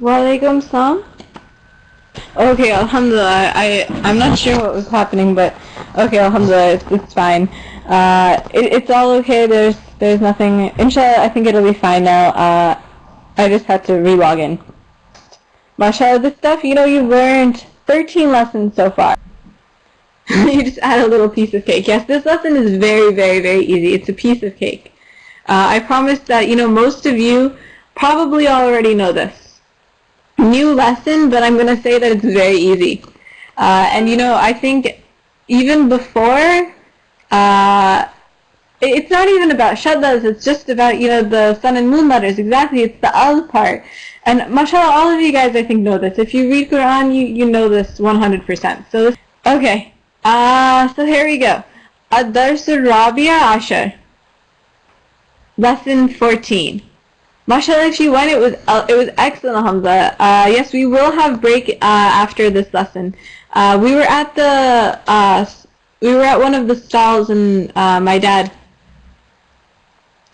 Walaikum salam. Okay, alhamdulillah. I'm not sure what was happening, but okay, alhamdulillah, it's fine. It's all okay. There's nothing. Inshallah, I think it'll be fine now. I just had to re-log in. MashaAllah, this stuff, you've learned 13 lessons so far. You just add a little piece of cake. Yes, this lesson is very, very, very easy. It's a piece of cake. I promise that, most of you probably already know this. New lesson, but I'm going to say that it's very easy. And, I think even before, it's not even about shaddas, it's just about, the sun and moon letters. Exactly, it's the al part. And mashallah, all of you guys I think know this. If you read Quran, you know this 100%. So, okay. So here we go. Ad-Dars al-Rabi'a Ashar. Lesson 14. Mashallah, if you went, it was excellent, alhamdulillah. Yes, we will have break after this lesson. We were at one of the stalls, and my dad.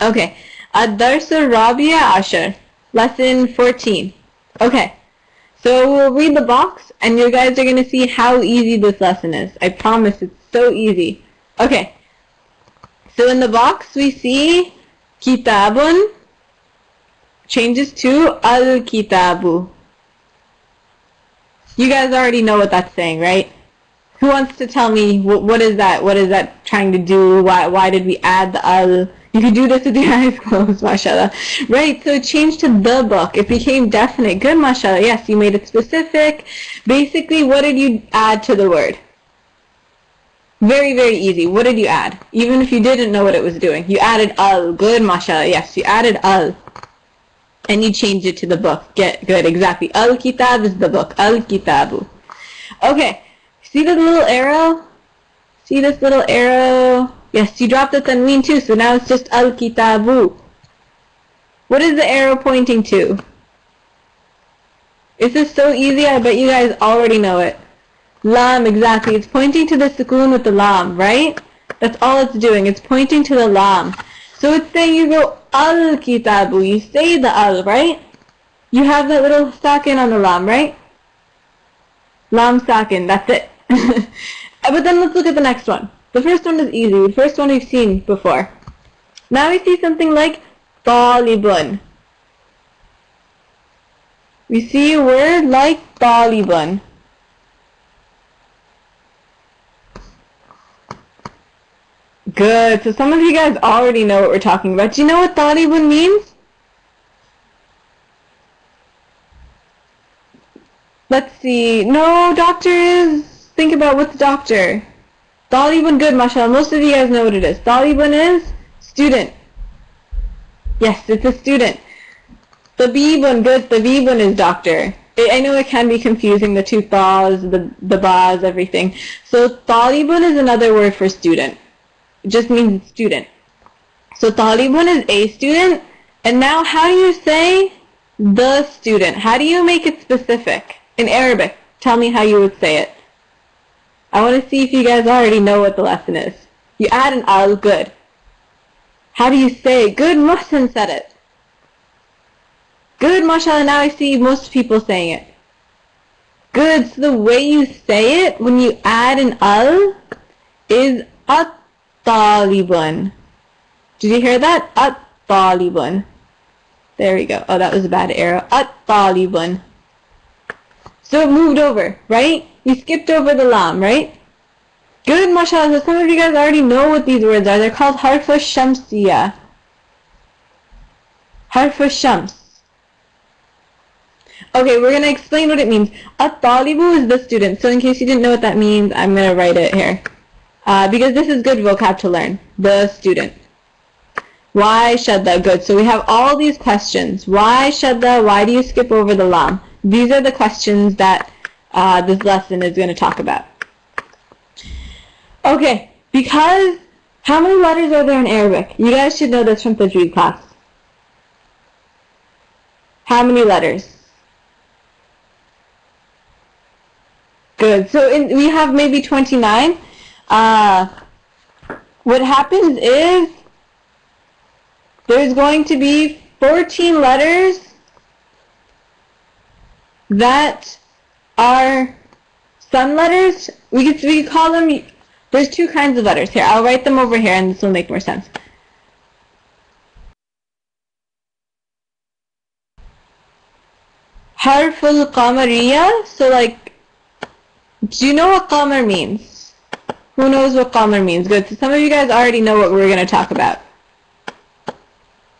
Okay, Ad-Dars al-Rabi'a Ashar, lesson 14. Okay, so we'll read the box, and you guys are gonna see how easy this lesson is. I promise, it's so easy. Okay, so in the box we see Kitabun changes to Al-Kitabu. You guys already know what that's saying, right? Who wants to tell me what is that? What is that trying to do? Why did we add the Al? You can do this with your eyes closed, mashallah. Right, so it changed to the book. It became definite. Good, mashallah. Yes, you made it specific. Basically, what did you add to the word? Very, very easy. What did you add? Even if you didn't know what it was doing. You added Al. Good, mashallah. Yes, you added Al. And you changed it to the book. Good, exactly. Al-Kitab is the book. Al-Kitabu. Okay, see the little arrow? See this little arrow? Yes, you dropped the tanween too, so now it's just Al-Kitabu. What is the arrow pointing to? This is so easy, I bet you guys already know it. Lam, exactly. It's pointing to the sukoon with the lam, right? That's all it's doing. It's pointing to the lam. So it's saying you go Al-Kitabu. You say the Al, right? You have that little sakin on the lam, right? Lam sakin, that's it. But then let's look at the next one. The first one is easy. The first one we've seen before. Now we see something like Talibun. We see a word like Talibun. Good. So some of you guys already know what we're talking about. Do you know what Talibun means? Let's see. No, doctor is... Think about what's doctor. Talibun, good, mashallah. Most of you guys know what it is. Talibun is student. Yes, it's a student. Tabibun, good. Tabibun is doctor. I know it can be confusing, the two thas, the bas, everything. So Talibun is another word for student. It just means student. So Talibun is a student. And now how do you say the student? How do you make it specific? In Arabic, tell me how you would say it. I want to see if you guys already know what the lesson is. You add an al, good. How do you say it? Good, Muhsin said it. Good, mashallah, now I see most people saying it. Good, so the way you say it when you add an al is at-talibun. Did you hear that? At-talibun. There we go. Oh, that was a bad arrow. At-talibun. So it moved over, right? We skipped over the lam, right? Good, mashallah. So some of you guys already know what these words are. They're called harfa shamsiyah. Harfa shams. Okay, we're going to explain what it means. At-talibu is the student. So in case you didn't know what that means, I'm going to write it here. Because this is good vocab to learn. The student. Why shadda? Good. So we have all these questions. Why shadda? Why do you skip over the lam? These are the questions that this lesson is going to talk about. Okay, because how many letters are there in Arabic? You guys should know this from Tajweed class. How many letters? Good. So we have maybe 29. What happens is there's going to be 14 letters that are sun letters. We could call them, there's two kinds of letters. Here, I'll write them over here and this will make more sense. Harful Qamariya. So like, do you know what Qamar means? Who knows what Qamar means? Good. So some of you guys already know what we're going to talk about.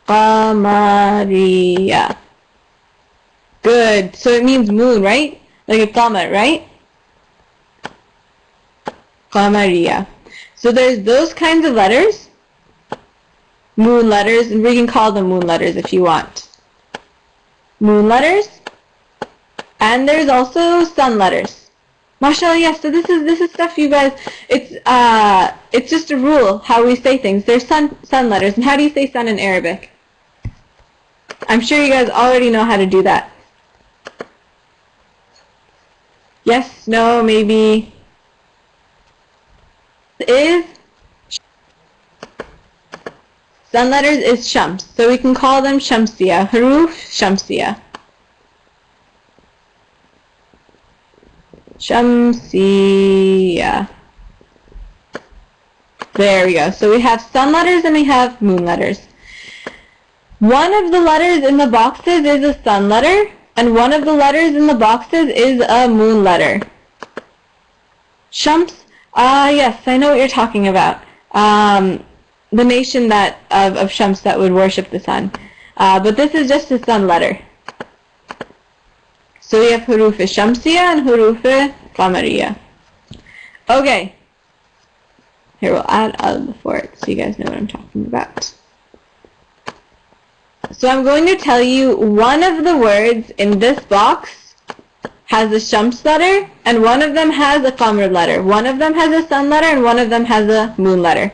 Qamariya. Good. So it means moon, right? Like a qamar, right? Qamariya. So there's those kinds of letters, moon letters, and we can call them moon letters if you want. Moon letters. And there's also sun letters. MashaAllah, yes, so this is stuff you guys, it's just a rule how we say things. There's sun letters. And how do you say sun in Arabic? I'm sure you guys already know how to do that. Yes, no, maybe. Sun letters is shams. So we can call them shamsiya. Huruf shamsiya. Shamsiya. There we go. So we have sun letters and we have moon letters. One of the letters in the boxes is a sun letter, and one of the letters in the boxes is a moon letter. Shams, yes, I know what you're talking about. The nation that of Shams that would worship the sun. But this is just a sun letter. So we have huruf shamsiya and huruf qamariya. Okay. Here, we'll add al before it so you guys know what I'm talking about. So I'm going to tell you one of the words in this box has a shams letter, and one of them has a qamar letter. One of them has a sun letter, and one of them has a moon letter.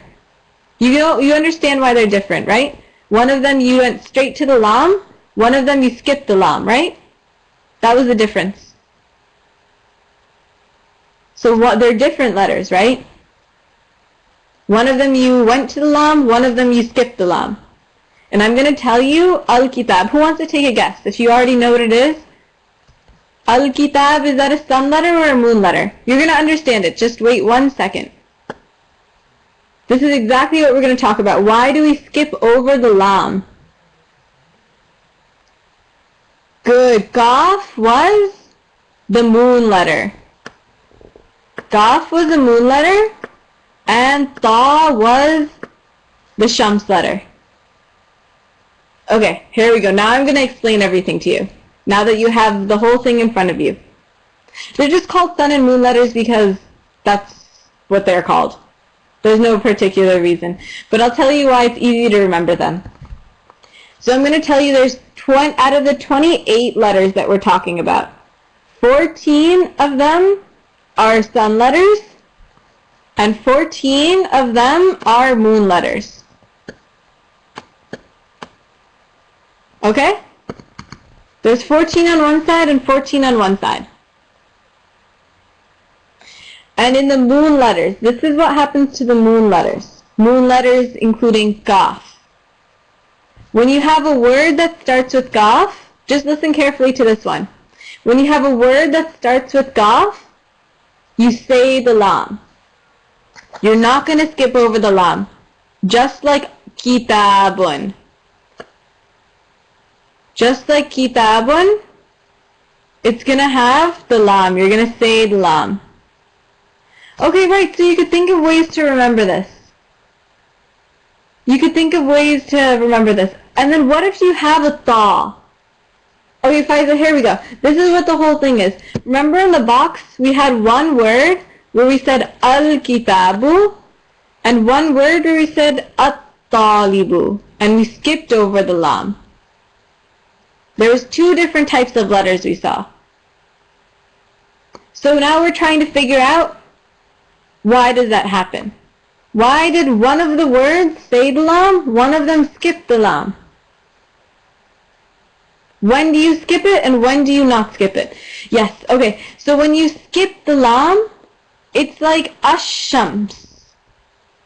You understand why they're different, right? One of them you went straight to the lam, one of them you skipped the lam, right? That was the difference. So they're different letters, right? One of them you went to the lam, one of them you skipped the lam. And I'm going to tell you al-kitab. Who wants to take a guess? If you already know what it is. Al-kitab, is that a sun letter or a moon letter? You're going to understand it. Just wait 1 second. This is exactly what we're going to talk about. Why do we skip over the lam? Good. Qaf was the moon letter. Qaf was the moon letter, and ta was the shams letter. Okay, here we go. Now I'm going to explain everything to you. Now that you have the whole thing in front of you. They're just called sun and moon letters because that's what they're called. There's no particular reason. But I'll tell you why it's easy to remember them. So I'm going to tell you there's out of the 28 letters that we're talking about, 14 of them are sun letters, and 14 of them are moon letters. Okay? There's 14 on one side and 14 on one side. And in the moon letters, this is what happens to the moon letters. Moon letters including qaf. When you have a word that starts with qaf, just listen carefully to this one. When you have a word that starts with qaf, you say the lam. You're not going to skip over the lam. Just like kitabun. Just like kitabun, it's going to have the lam. You're going to say the lam. Okay, right, so you could think of ways to remember this. You could think of ways to remember this. And then what if you have a ta? Okay, Faiza, here we go. This is what the whole thing is. Remember in the box, we had one word where we said al-kitabu, and one word where we said at-talibu, and we skipped over the lam. There was two different types of letters we saw. So now we're trying to figure out, why does that happen? Why did one of the words say the lam, one of them skip the lam? When do you skip it and when do you not skip it? Yes, okay. So when you skip the lam, it's like ash-shams,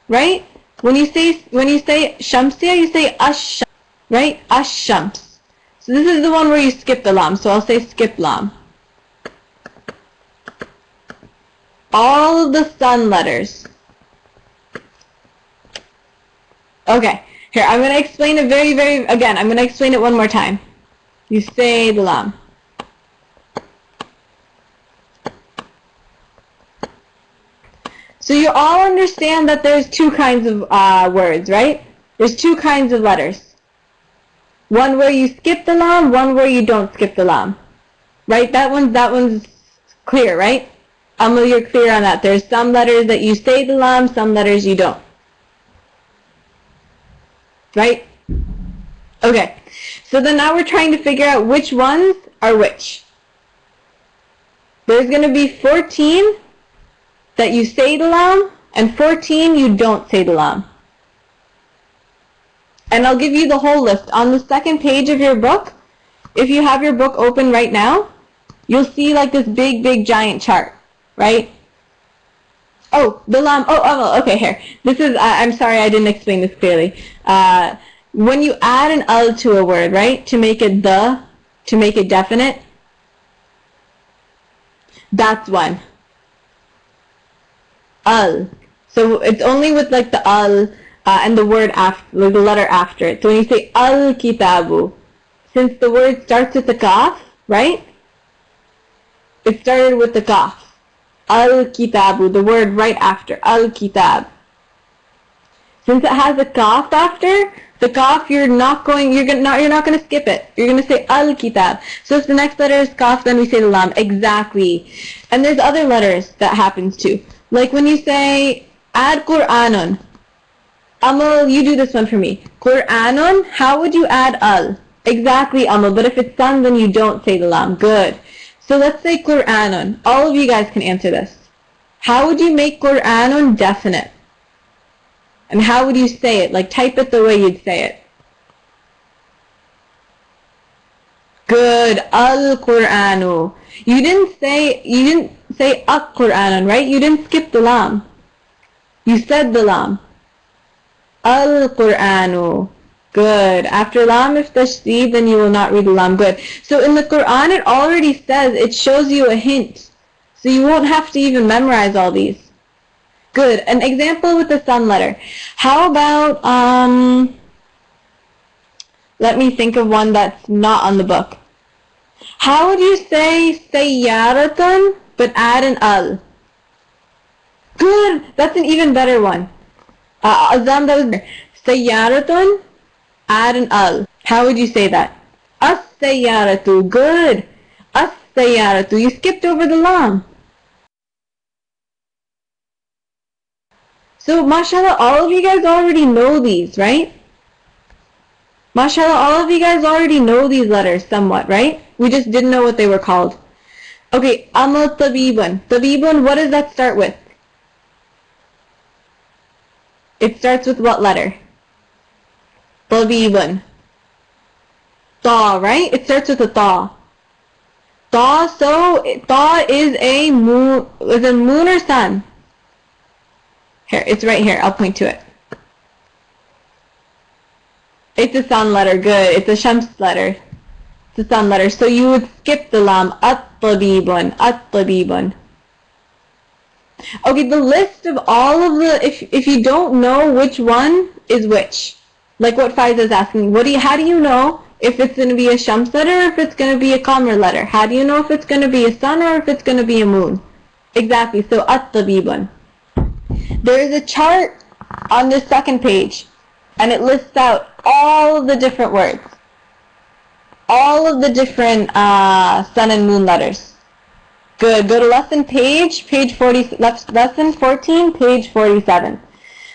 right? When you say shamsiya, you say ash-shams, right? Ash-shams. So this is the one where you skip the lam. So I'll say skip lam. all of the sun letters. Okay, here, I'm going to explain it again, I'm going to explain it one more time. You say the lam. So you all understand that there's two kinds of words, right? There's two kinds of letters. One where you skip the lam, one where you don't skip the lam. Right? That one's clear, right? Amal, you're clear on that. There's some letters that you say the lam, some letters you don't. Right? Okay. So then now we're trying to figure out which ones are which. There's going to be 14 that you say the lam, and 14 you don't say the lam. And I'll give you the whole list. On the second page of your book, if you have your book open right now, you'll see like this big giant chart, right? Oh, the lam, okay, here. This is, I'm sorry I didn't explain this clearly. When you add an al to a word, right, to make it to make it definite, that's one. Al. So it's only with like the al and the word after, like the letter after it. So when you say al-kitabu, since the word starts with the kaf, right? It started with the kaf. Al-kitabu, the word right after, al-kitab. Since it has a kaf after, the kaf you're not going to skip it. You're going to say al-kitab. So if the next letter is kaf, then we say the lam. Exactly. And there's other letters that happens too. Like when you say add Qur'anun. Amal, you do this one for me. Qur'anun, how would you add al? Exactly, Amal. But if it's sun, then you don't say the lam. Good. So let's say Qur'anun. All of you guys can answer this. How would you make Qur'anun definite? And how would you say it? Like type it the way you'd say it. Good. Al-Qur'anu. You didn't say Al-Qur'anun, right? You didn't skip the lam. You said the lam. Al-Qur'anu. Good. After lam if tashdid, then you will not read the lam. Good. So in the Quran it already says, it shows you a hint. So you won't have to even memorize all these. Good. An example with the sun letter. How about, let me think of one that's not on the book. How would you say sayyaratun but add an al? Good. That's an even better one. Azam, that was sayyaratun, add an al. How would you say that? As-sayyaratu. Good. As-sayyaratu. You skipped over the lam. So, mashallah, all of you guys already know these, right? Mashallah, all of you guys already know these letters somewhat, right? We just didn't know what they were called. Okay, amal tabibun. Tabibun, what does that start with? It starts with what letter? Tabibun. Ta, right? It starts with a ta. Ta, so ta is a moon or sun? Here, it's right here. I'll point to it. It's a sun letter. Good. It's a shams letter. It's a sun letter. So you would skip the lam. At-tabibun. At-tabibun. Okay, the list of all of the, if you don't know which one is which, like what Faiza is asking, how do you know if it's going to be a shams letter or if it's going to be a qamar letter? How do you know if it's going to be a sun or if it's going to be a moon? Exactly. So at-tabibun. There is a chart on this second page, and it lists out all of the different words, all of the different sun and moon letters. Good. Go to lesson 14, page 47.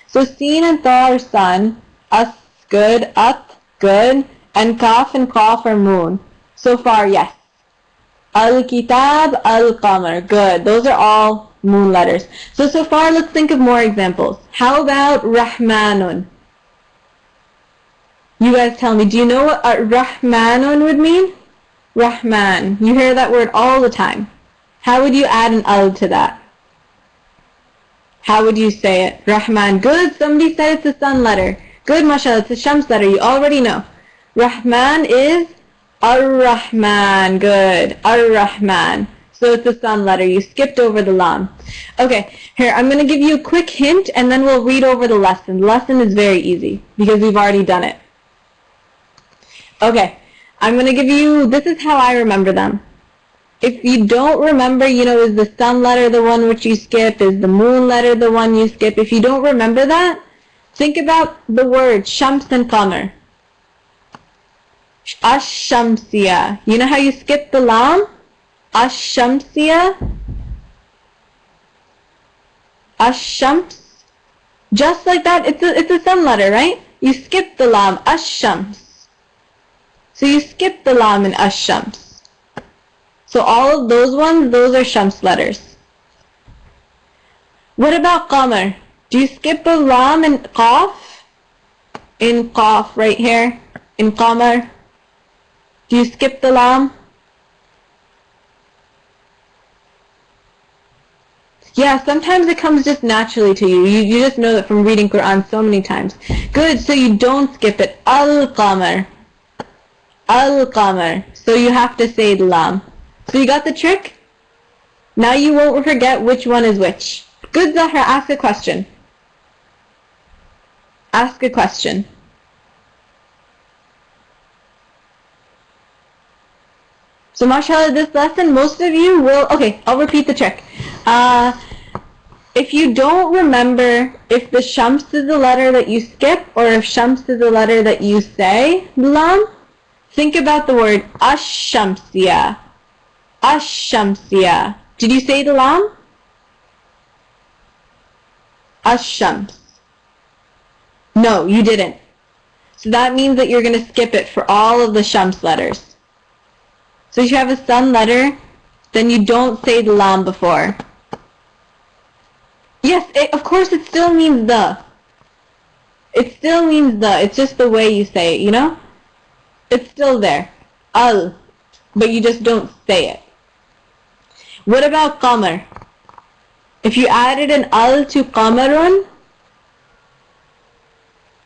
So sin and ta are sun, as good, at good, and kaf and qaf are moon. So far, yes. Al-kitab, al-qamar. Good. Those are all moon letters. So far, let's think of more examples. How about Rahmanun? You guys tell me, do you know what Rahmanun would mean? Rahman. You hear that word all the time. How would you add an al to that? How would you say it? Rahman. Good. Somebody said it's a sun letter. Good, mashallah. It's a shams letter. You already know. Rahman is Ar-Rahman. Good. Ar-Rahman. So it's a sun letter. You skipped over the lam. Okay, here, I'm going to give you a quick hint and then we'll read over the lesson. The lesson is very easy because we've already done it. Okay, I'm going to give you, this is how I remember them. If you don't remember, you know, is the sun letter the one which you skip? Is the moon letter the one you skip? If you don't remember that, think about the word shams and qamar. Ash-shamsiya. You know how you skip the lam? Ash-shamsiya. Ash-shams. Just like that, it's a sun letter, right? You skip the lam, ash-shams. So you skip the lam in ash-shams. So all of those ones, those are shams letters. What about qamar? Do you skip the lam in qaf? In qaf right here, in qamar. Do you skip the lam? Yeah, sometimes it comes just naturally to you. You just know that from reading Quran so many times. Good, so you don't skip it. Al-qamar. Al-qamar. So you have to say the lam. So you got the trick? Now you won't forget which one is which. Good, Zahra, ask a question. Ask a question. So mashallah, this lesson, most of you will, okay, I'll repeat the trick. If you don't remember if the shams is the letter that you skip or if shams is the letter that you say, lam, think about the word ash-shamsiya. Ash-shamsiya. Did you say the lam? Ash-shams. No, you didn't. So that means that you're going to skip it for all of the shams letters. So if you have a sun letter, then you don't say the lam before. Yes, of course it still means the. It still means the. It's just the way you say it, you know? It's still there. Al. But you just don't say it. What about qamar? If you added an al to qamarun,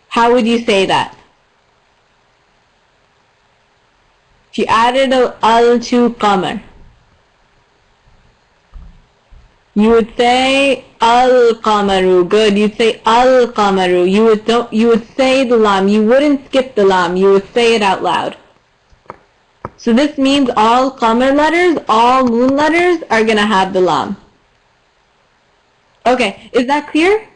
how would you say that? If you added an al to qamar, you would say al-qamaru. Good. You'd say al-qamaru. You would say the lam. You wouldn't skip the lam. You would say it out loud. So this means all qamar letters, all moon letters are going to have the lam. Okay, is that clear?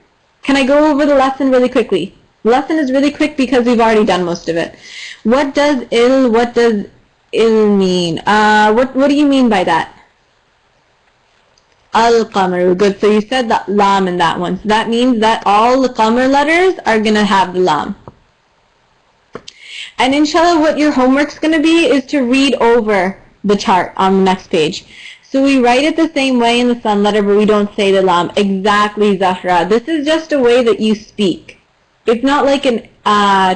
Can I go over the lesson really quickly? The lesson is really quick because we've already done most of it. What does il mean? What do you mean by that? Al-qamaru. Good. So you said that lam in that one. So that means that all the qamar letters are going to have the lam. And inshallah, what your homework's going to be is to read over the chart on the next page. So we write it the same way in the sun letter, but we don't say the lam. Exactly, Zahra. This is just a way that you speak. It's not like an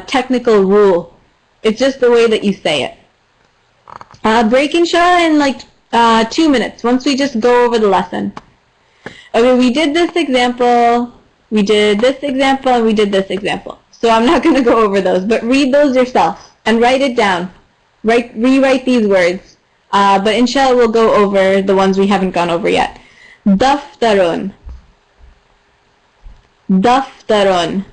technical rule. It's just the way that you say it. Break inshallah in like 2 minutes, once we just go over the lesson. Okay, we did this example, we did this example, and we did this example. So I'm not going to go over those, but read those yourself and write it down. Rewrite these words. But inshallah we'll go over the ones we haven't gone over yet. Daftarun. Daftarun.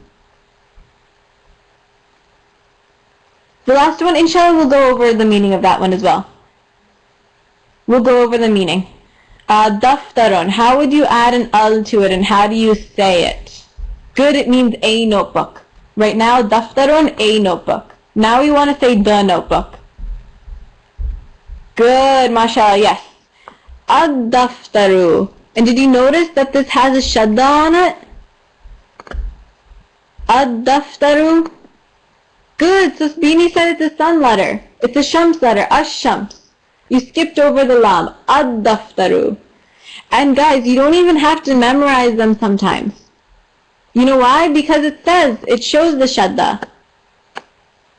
The last one, inshallah, we'll go over the meaning of that one as well. We'll go over the meaning. Daftarun. How would you add an al to it and how do you say it? Good, it means a notebook. Right now, daftarun, a notebook. Now we want to say the notebook. Good, mashallah, yes. Ad-daftaru. And did you notice that this has a shadda on it? Ad-daftaru. Good, so Bini said it's a sun letter. It's a shams letter, ash-shams. You skipped over the lam. Ad-daftaru. And guys, you don't even have to memorize them sometimes. You know why? Because it says, it shows the shadda.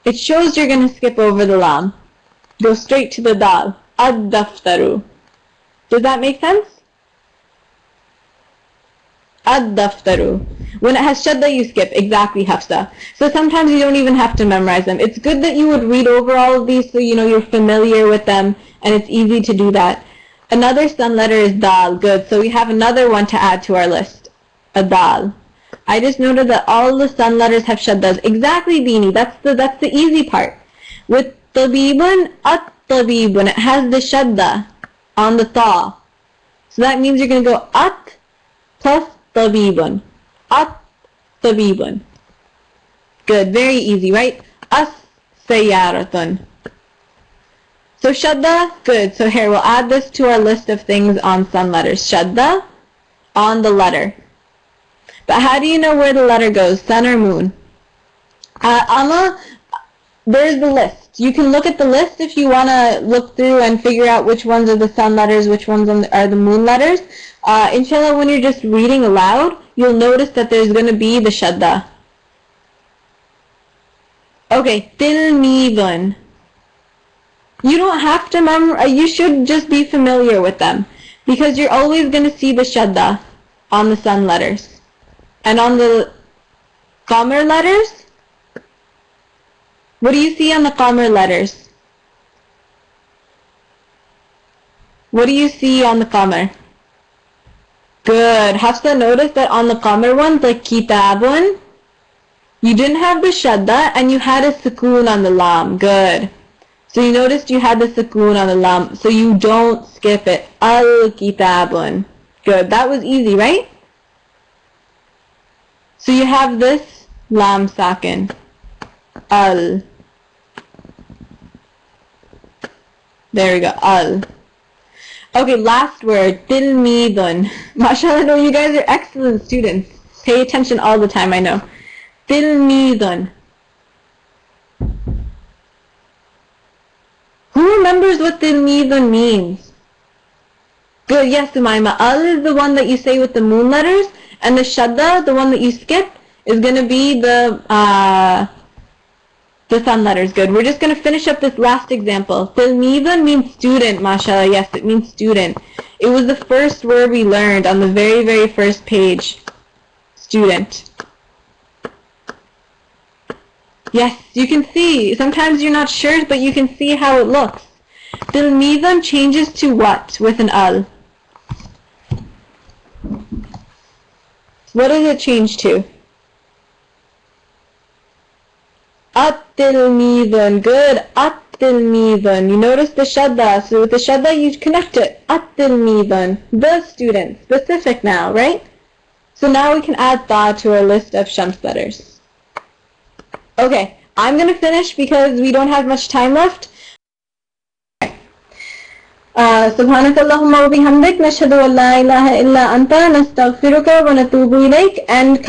It shows you're going to skip over the lam. Go straight to the dal. Ad-daftaru. Does that make sense? Ad-daftaru. When it has shadda, you skip. Exactly, Hafsa. So sometimes you don't even have to memorize them. It's good that you would read over all of these so you know you're familiar with them and it's easy to do that. Another sun letter is dal. Good. So we have another one to add to our list. A dal. I just noted that all the sun letters have shaddas. Exactly, Dini. That's the easy part. With tabibun, at-tabibun, it has the shadda on the ta. So that means you're going to go at plus tabibun. At-tabibun. Good. Very easy, right? As-sayyaratun. So shadda, good. So here, we'll add this to our list of things on sun letters. Shadda on the letter. But how do you know where the letter goes, sun or moon? There's the list. You can look at the list if you want to look through and figure out which ones are the sun letters, which ones are the moon letters. Inshallah, when you're just reading aloud, you'll notice that there's going to be the shadda. Okay, tilmidun. You don't have to memorize, you should just be familiar with them, because you're always going to see the shadda on the sun letters. And on the qamar letters, what do you see on the qamar letters? What do you see on the qamar? Good. Hafsa, notice that on the qamar ones, like kitabun, you didn't have the shadda and you had a sukoon on the lam. Good. So you noticed you had the sukoon on the lam, so you don't skip it. Al-kitabun. Good. That was easy, right? So you have this lam sakin. Al. There we go. Al. Okay, last word. Tilmidun. MashaAllah, no, you guys are excellent students. Pay attention all the time, I know. Tilmidun. Who remembers what tilmidun means? Good, yes, Umayma. Al is the one that you say with the moon letters, and the shadda, the one that you skip, is going to be the sun letters. Good. We're just going to finish up this last example. Tilmidun means student, mashallah. Yes, it means student. It was the first word we learned on the very, very first page. Student. Yes, you can see. Sometimes you're not sure, but you can see how it looks. Tilmidun changes to what with an al? What does it change to? At-tilmidun. Good. At-tilmidun. You notice the shadda. So with the shadda, you connect it. At-tilmidun. The student. Specific now, right? So now we can add ta to our list of shams letters. Okay. I'm going to finish because we don't have much time left. سبحانك اللهم وبحمدك نشهد أن لا إله إلا أنت نستغفرك ونتوب إليك and